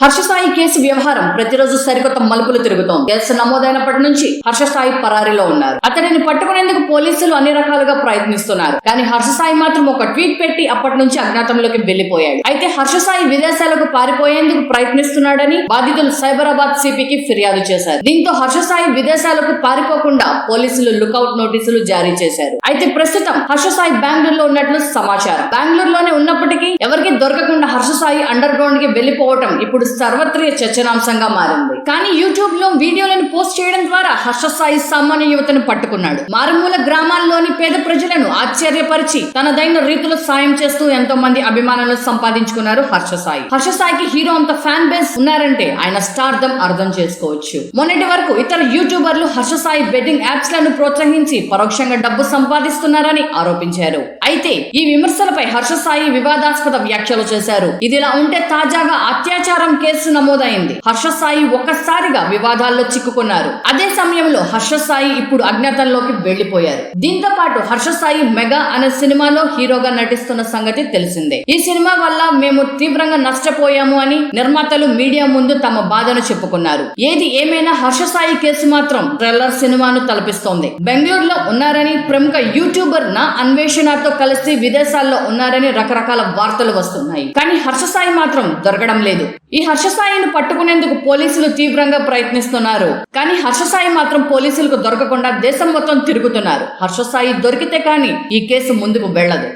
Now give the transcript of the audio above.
Harsha Sai case వ్యవహారం ప్రతిరోజు సరికొత్త మలుపులు తిరుగుతోంది. కేసు నమోదైనప్పటి నుంచి హర్షసాయి పరారీలో ఉన్నారు. అతడిని పట్టుకునేందుకు పోలీసులు అన్ని రకాలుగా ప్రయత్నిస్తున్నారు. కానీ హర్షసాయి మాత్రం ఒక ట్వీట్ పెట్టి అప్పటి నుంచి అజ్ఞాతంలోకి వెళ్లిపోయాడు. అయితే హర్షసాయి విదేశాలకు పారిపోయేందుకు ప్రయత్నిస్తున్నాడని బాధితులు సైబరాబాద్ సిపికి ఫిర్యాదు చేశారు. దీంతో హర్షసాయి విదేశాలకు పారిపోకుండా పోలీసులు లుకౌట్ నోటీసులు జారీ చేశారు. అయితే ప్రస్తుతం హర్షసాయి బెంగళూరులో ఉన్నట్లు సమాచారం. బెంగళూరులోనే ఉన్నప్పటికీ ఎవరికి దొరకకుండా హర్షసాయి అండర్ గ్రౌండ్ కి వెళ్లిపోవటం ఇప్పుడు సర్వత్రీయ చర్చనాంశంగా మారింది. కానీ యూట్యూబ్ లో వీడియోలను పోస్ట్ చేయడం ద్వారా హర్షసాయి సామాన్య యువతను పట్టుకున్నాడు. మారుమూల గ్రామాల్లోని పేద ప్రజలను ఆశ్చర్యపరిచి తనదైన రీతిలో సాయం చేస్తూ ఎంతో మంది అభిమానులను సంపాదించుకున్నారు హర్షసాయి. హర్షసాయికి హీరో అంత ఫ్యాన్ బేస్ ఉన్నారంటే ఆయన స్టార్డమ్ అర్థం చేసుకోవచ్చు. మొన్నటి వరకు ఇతర యూట్యూబర్లు హర్షసాయి బెట్టింగ్ యాప్స్ లను ప్రోత్సహించి పరోక్షంగా డబ్బు సంపాదిస్తున్నారని ఆరోపించారు. అయితే ఈ విమర్శలపై హర్షసాయి వివాదాస్పద వ్యాఖ్యలు చేశారు. ఇదిలా ఉంటే తాజాగా అత్యాచారం కేసు నమోదైంది. హర్షసాయి ఒక్కసారిగా వివాదాల్లో చిక్కుకున్నారు. అదే సమయంలో హర్షసాయి ఇప్పుడు అజ్ఞాతంలోకి వెళ్లిపోయారు. దీంతో పాటు హర్షసాయి మెగా అనే సినిమాలో హీరోగా నటిస్తున్న సంగతి తెలిసిందే. ఈ సినిమా వల్ల మేము తీవ్రంగా నష్టపోయాము అని నిర్మాతలు మీడియా ముందు తమ బాధను చెప్పుకున్నారు. ఏది ఏమైనా హర్షసాయి కేసు మాత్రం ట్రైలర్ సినిమాను తలపిస్తోంది. బెంగళూరులో ఉన్నారని, ప్రముఖ యూట్యూబర్ నా అన్వేషణతో కలిసి విదేశాల్లో ఉన్నారని రకరకాల వార్తలు వస్తున్నాయి. కానీ హర్షసాయి మాత్రం దొరకడం లేదు. ఈ హర్షసాయిని పట్టుకునేందుకు పోలీసులు తీవ్రంగా ప్రయత్నిస్తున్నారు. కానీ హర్షసాయి మాత్రం పోలీసులకు దొరకకుండా దేశం మొత్తం తిరుగుతున్నారు. హర్షసాయి దొరికితే కానీ ఈ కేసు ముందుకు వెళ్లదు.